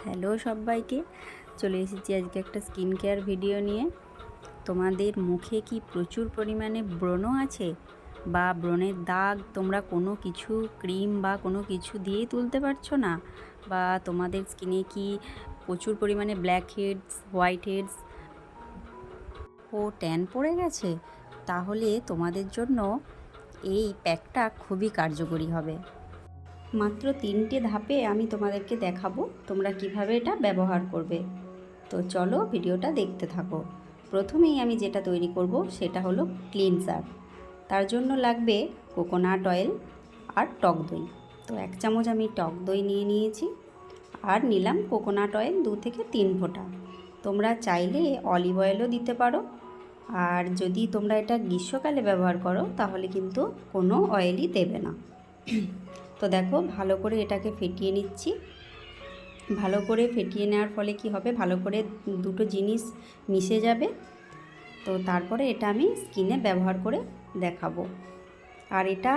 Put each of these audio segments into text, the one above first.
Hello সবাইকে, চলে এসেছি আজকে একটা স্কিন কেয়ার ভিডিও নিয়ে। তোমাদের মুখে কি প্রচুর পরিমাণে ব্রণ আছে বা ব্রণের দাগ তোমরা কোনো কিছু ক্রিম বা কোনো কিছু দিয়েই তুলতে পারছো না, বা তোমাদের স্কিনে কি প্রচুর পরিমাণে ব্ল্যাক হেডস, হোয়াইট হেডস ও ট্যান পড়ে গেছে, তাহলে তোমাদের জন্য এই প্যাকটা খুবই কার্যকরী হবে। মাত্র 3টে ধাপে আমি তোমাদেরকে দেখাবো তোমরা কিভাবে এটা ব্যবহার করবে। তো চলো ভিডিওটা দেখতে থাকো। প্রথমেই আমি যেটা তৈরি করব সেটা হলো ক্লিনজার। তার জন্য লাগবে কোকোনাট অয়েল আর টক দই। তো 1 চামচ আমি টক দই নিয়ে নিয়েছি, আর নিলাম কোকোনাট অয়েল 2 থেকে 3 ফোঁটা। তোমরা চাইলে অলিভ অয়েলও দিতে পারো, আর যদি তোমরা এটা গ্রীষ্মকালে ব্যবহার করো তাহলে কিন্তু কোনো অয়েলই দেবে না। তো দেখো, ভালো করে এটাকে ফেটিয়ে নিচ্ছি। ভালো করে ফেটিয়ে নেওয়ার ফলে কি হবে, ভালো করে দুটো জিনিস মিশে যাবে। তো তারপরে এটা আমি স্কিনে ব্যবহার করে দেখাবো। আর এটা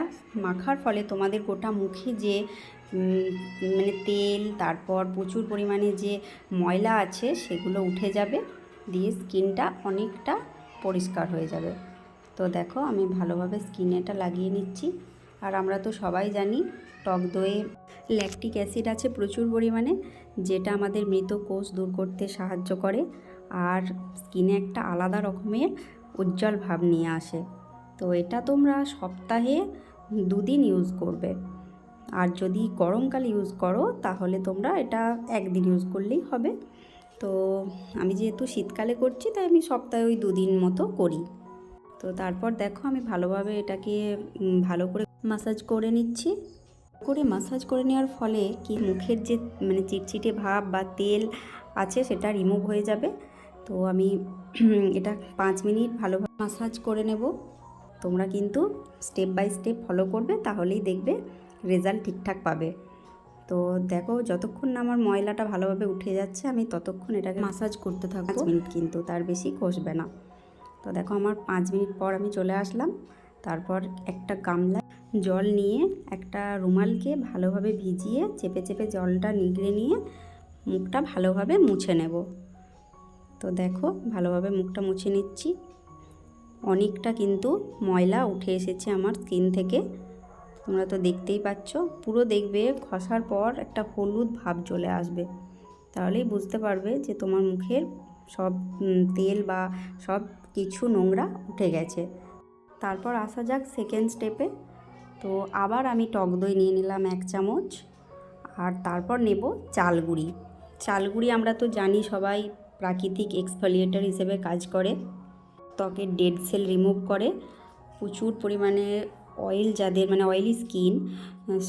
মাখার ফলে তোমাদের গোটা মুখে যে মানে তেল, তারপর প্রচুর পরিমাণে যে ময়লা আছে সেগুলো উঠে যাবে, দিয়ে স্কিনটা অনেকটা পরিষ্কার হয়ে যাবে। তো দেখো, আমি ভালোভাবে স্কিনে এটা লাগিয়ে নিচ্ছি। আর আমরা তো সবাই জানি টক দইয়ে ল্যাকটিক অ্যাসিড আছে প্রচুর পরিমাণে, যেটা আমাদের মৃত কোষ দূর করতে সাহায্য করে আর স্কিনে একটা আলাদা রকমের উজ্জ্বল ভাব নিয়ে আসে। তো এটা তোমরা সপ্তাহে 2 দিন ইউজ করবে। আর যদি গরমকালে ইউজ করো তাহলে তোমরা এটা 1 দিন ইউজ করলেই হবে। তো আমি যেহেতু শীতকালে করছি তাই আমি সপ্তাহে ওই 2 দিন মতো করি। তো তারপর দেখো, আমি ভালোভাবে এটাকে ভালো করে মাসাজ করে নিচ্ছি। মাসাজ করে নেওয়ার ফলে কি মুখের যে মানে চিটচিটে ভাব বা তেল আছে সেটা রিমুভ হয়ে যাবে। তো আমি এটা 5 মিনিট ভালোভাবে মাসাজ করে নেব। তোমরা কিন্তু স্টেপ বাই স্টেপ ফলো করবে, তাহলেই দেখবে রেজাল্ট ঠিকঠাক পাবে। তো দেখো, যতক্ষণ না আমার ময়লাটা ভালোভাবে উঠে যাচ্ছে আমি ততক্ষণ এটাকে মাসাজ করতে থাকবো। 5 মিনিট, কিন্তু তার বেশি কষবে না। তো দেখো, আমার 5 মিনিট পর আমি চলে আসলাম। তারপর একটা গামলা জল নিয়ে একটা রুমালকে ভালোভাবে ভিজিয়ে চেপে চেপে জলটা নিগড়ে নিয়ে মুখটা ভালোভাবে মুছে নেব। তো দেখো, ভালোভাবে মুখটা মুছে নিচ্ছি। অনেকটা কিন্তু ময়লা উঠে এসেছে আমার স্কিন থেকে, তোমরা তো দেখতেই পাচ্ছ। পুরো দেখবে ঘষার পর একটা হলুদ ভাব চলে আসবে, তাহলেই বুঝতে পারবে যে তোমার মুখের সব তেল বা সব কিছু নোংরা উঠে গেছে। তারপর আসা যাক সেকেন্ড স্টেপে। তো আবার আমি টক দই নিয়ে নিলাম 1 চামচ, আর তারপর নেব চালগুঁড়ি। চালগুঁড়ি আমরা তো জানি সবাই প্রাকৃতিক এক্সফোলিয়েটর হিসেবে কাজ করে, ত্বকের ডেড সেল রিমুভ করে। প্রচুর পরিমাণে অয়েল, যাদের মানে অয়েলি স্কিন,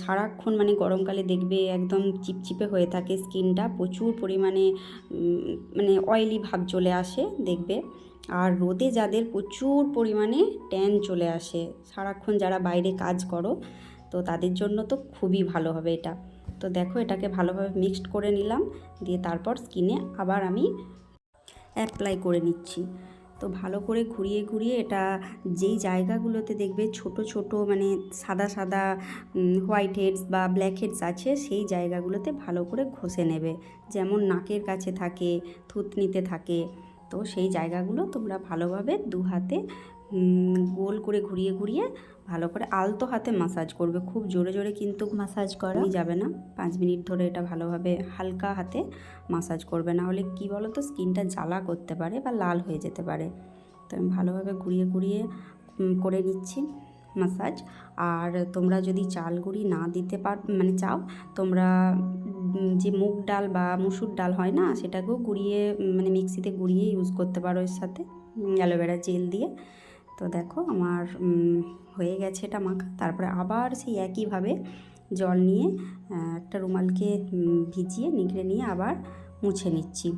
সারাক্ষণ মানে গরমকালে দেখবে একদম চিপচিপে হয়ে থাকে স্কিনটা, প্রচুর পরিমাণে মানে অয়েলি ভাব চলে আসে দেখবে। আর রোদে যাদের প্রচুর পরিমাণে ট্যান চলে আসে, সারাক্ষণ যারা বাইরে কাজ করো, তো তাদের জন্য তো খুবই ভালো হবে এটা। তো দেখো, এটাকে ভালোভাবে মিক্সড করে নিলাম, দিয়ে তারপর স্কিনে আবার আমি অ্যাপ্লাই করে নিচ্ছি। তো ভালো করে ঘুরিয়ে ঘুরিয়ে এটা যেই জায়গাগুলোতে দেখবে ছোট ছোট মানে সাদা সাদা হোয়াইট হেডস বা ব্ল্যাক হেডস আছে, সেই জায়গাগুলোতে ভালো করে ঘষে নেবে। যেমন নাকের কাছে থাকে, থুতনিতে থাকে, তো সেই জায়গাগুলো তোমরা ভালোভাবে 2 হাতে গোল করে ঘুরিয়ে ঘুরিয়ে ভালো করে আলতো হাতে মাসাজ করবে। খুব জোরে জোরে কিন্তু মাসাজ করা যাবে না। 5 মিনিট ধরে এটা ভালোভাবে হালকা হাতে মাসাজ করবে, না হলে কি বলো তো, স্কিনটা জ্বালা করতে পারে বা লাল হয়ে যেতে পারে। তো আমি ভালোভাবে ঘুরিয়ে ঘুরিয়ে করে নিচ্ছি মাসাজ। আর তোমরা যদি চালগুঁড়ি না দিতে মানে চাও, তোমরা যে মুগ ডাল বা মুসুর ডাল হয় না, সেটাকেও গুঁড়িয়ে মানে মিক্সিতে গুঁড়িয়ে ইউজ করতে পারো এর সাথে অ্যালোভেরা জেল দিয়ে। তো দেখো, আমার হয়ে গেছে এটা মাখা। তারপরে আবার সেই একইভাবে জল নিয়ে একটা রুমালকে ভিজিয়ে নিগড়ে নিয়ে আবার মুছে নিচ্ছি।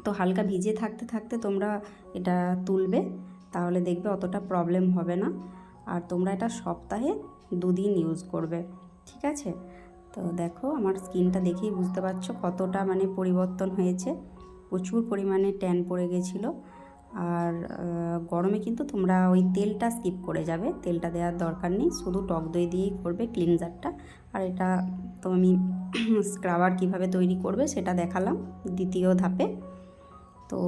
তো হালকা ভিজে থাকতে থাকতে তোমরা এটা তুলবে, তাহলে দেখবে অতটা প্রবলেম হবে না। আর তোমরা এটা সপ্তাহে 2 দিন ইউজ করবে, ঠিক আছে? তো দেখো, আমার স্কিনটা দেখেই বুঝতে পারছো কতটা মানে পরিবর্তন হয়েছে। প্রচুর পরিমাণে ট্যান পড়ে গেছিলো, আর গরমে কিন্তু তোমরা ওই তেলটা স্কিপ করে যাবে, তেলটা দেওয়ার দরকার নেই, শুধু টক দই দিয়েই করবে ক্লিনজারটা। আর এটা তো আমি স্ক্রাবার কিভাবে তৈরি করবে সেটা দেখালাম দ্বিতীয় ধাপে। তো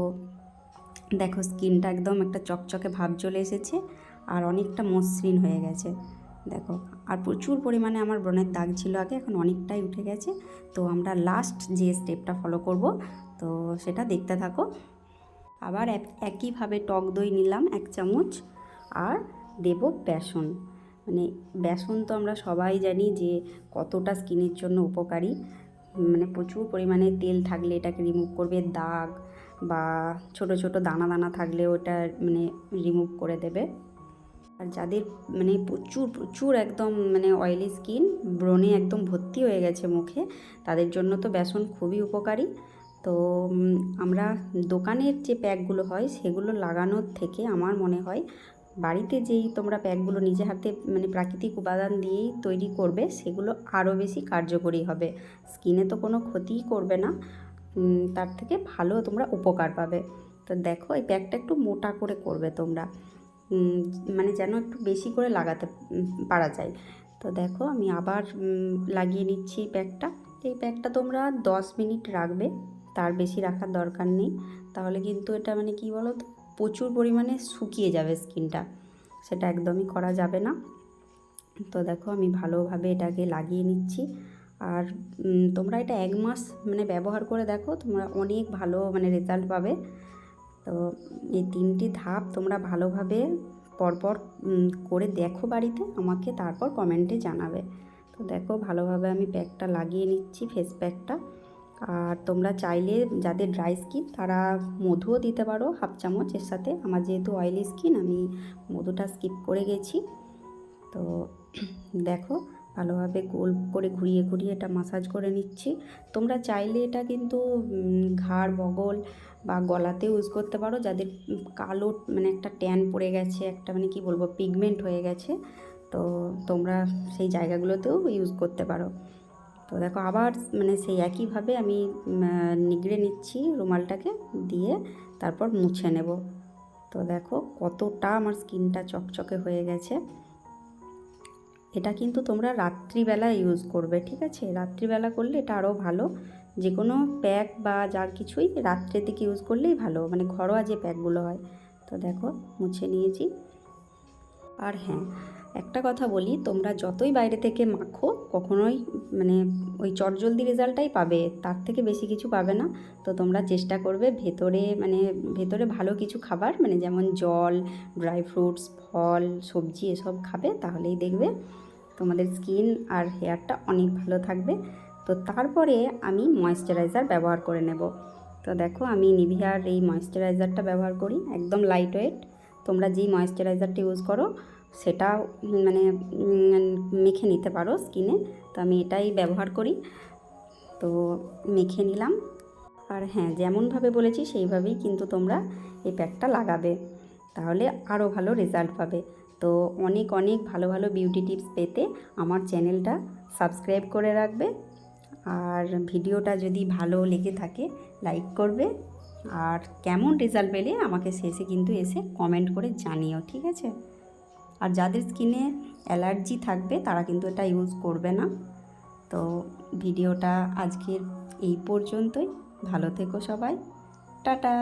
দেখো স্কিনটা একদম একটা চকচকে ভাব চলে এসেছে আর অনেকটা মসৃণ হয়ে গেছে দেখো। আর প্রচুর পরিমাণে আমার ব্রণের দাগ ছিল আগে, এখন অনেকটাই উঠে গেছে। তো আমরা লাস্ট যে স্টেপটা ফলো করব, তো সেটা দেখতে থাকো। আবার একইভাবে টক দই নিলাম 1 চামচ আর দেব বেসন। মানে বেসন তো আমরা সবাই জানি যে কতটা স্কিনের জন্য উপকারী, মানে প্রচুর পরিমাণে তেল থাকলে এটাকে রিমুভ করবে, দাগ বা ছোট ছোট দানা দানা থাকলে ওটা মানে রিমুভ করে দেবে। আর যাদের মানে প্রচুর প্রচুর একদম মানে অয়েলি স্কিন, ব্রণে একদম ভর্তি হয়ে গেছে মুখে, তাদের জন্য তো বেসন খুবই উপকারী। তো আমরা দোকানের যে প্যাকগুলো হয় সেগুলো লাগানোর থেকে আমার মনে হয় বাড়িতে যেই তোমরা প্যাকগুলো নিজে হাতে মানে প্রাকৃতিক উপাদান দিয়েই তৈরি করবে সেগুলো আরও বেশি কার্যকরী হবে। স্কিনে তো কোনো ক্ষতিই করবে না, তার থেকে ভালো তোমরা উপকার পাবে। তো দেখো এই প্যাকটা একটু মোটা করে করবে তোমরা, মানে যেন একটু বেশি করে লাগাতে পারা যায়। তো দেখো আমি আবার লাগিয়ে নিচ্ছি প্যাকটা। এই প্যাকটা তোমরা 10 মিনিট রাখবে, তার বেশি রাখার দরকার নেই, তাহলে কিন্তু এটা মানে কি বলো তো প্রচুর পরিমাণে শুকিয়ে যাবে স্কিনটা, সেটা একদমই করা যাবে না। তো দেখো আমি ভালোভাবে এটাকে লাগিয়ে নিচ্ছি। আর তোমরা এটা 1 মাস মানে ব্যবহার করে দেখো, তোমরা অনেক ভালো মানে রেজাল্ট পাবে। তো এই 3টি ধাপ তোমরা ভালোভাবে পরপর করে দেখো বাড়িতে, আমাকে তারপর কমেন্টে জানাবে। তো দেখো ভালোভাবে আমি প্যাকটা লাগিয়ে নিচ্ছি, ফেস প্যাকটা। আর তোমরা চাইলে যাদের ড্রাই স্কিন তারা মধুও দিতে পারো 1/2 চামচ এর সাথে। আমার যেহেতু অয়েলি স্কিন আমি মধুটা স্কিপ করে গেছি। তো দেখো ভালোভাবে গোল করে ঘুরিয়ে ঘুরিয়ে এটা মাসাজ করে নিচ্ছি। তোমরা চাইলে এটা কিন্তু ঘাড় বগল বা গলাতেও ইউজ করতে পারো, যাদের কালো মানে একটা ট্যান পড়ে গেছে, একটা মানে কি বলবো পিগমেন্ট হয়ে গেছে, তো তোমরা সেই জায়গাগুলোতেও ইউজ করতে পারো। তো দেখো আবার মানে সেই একইভাবে আমি নিগড়ে নিচ্ছি রুমালটাকে দিয়ে, তারপর মুছে নেব। তো দেখো কতটা আমার স্কিনটা চকচকে হয়ে গেছে। এটা কিন্তু তোমরা রাত্রিবেলা ইউজ করবে, ঠিক আছে? রাত্রিবেলা করলে এটা আরও ভালো। যে কোনো প্যাক বা যা কিছুই রাত্রের দিকে ইউজ করলেই ভালো, মানে ঘরোয়া যে প্যাকগুলো হয়। তো দেখো মুছে নিয়েছি। আর হ্যাঁ একটা কথা বলি, তোমরা যতই বাইরে থেকে মাখো কখনোই মানে ওই চটজলদি রেজাল্টটাই পাবে, তার থেকে বেশি কিছু পাবে না। তো তোমরা চেষ্টা করবে ভেতরে মানে ভেতরে ভালো কিছু খাবার, মানে যেমন জল, ড্রাই ফ্রুটস, ফল, সবজি এসব খাবে, তাহলেই দেখবে তোমাদের স্কিন আর হেয়ারটা অনেক ভালো থাকবে। তো তারপরে আমি ময়েশ্চারাইজার ব্যবহার করে নেব। তো দেখো আমি নিভিয়ার এই ময়েশ্চারাইজারটা ব্যবহার করি, একদম লাইট ওয়েট। তোমরা যেই ময়েশ্চারাইজারটা ইউজ করো সেটা মানে মেখে নিতে পারো স্কিনে। তো আমি এটাই ব্যবহার করি, তো মেখে নিলাম। আর হ্যাঁ যেমনভাবে বলেছি সেইভাবেই কিন্তু তোমরা এই প্যাকটা লাগাবে, তাহলে আরও ভালো রেজাল্ট পাবে। তো অনেক অনেক ভালো ভালো বিউটি টিপস পেতে আমার চ্যানেলটা সাবস্ক্রাইব করে রাখবে। আর ভিডিওটা যদি ভালো লেগে থাকে লাইক করবে, আর কেমন রেজাল্ট পেলে আমাকে শেষে কিন্তু এসে কমেন্ট করে জানিও, ঠিক আছে? আর যাদের স্কিনে অ্যালার্জি থাকবে তারা কিন্তু এটা ইউজ করবে না। তো ভিডিওটা আজকের এই পর্যন্তই। ভালো থেকো সবাই, টাটা।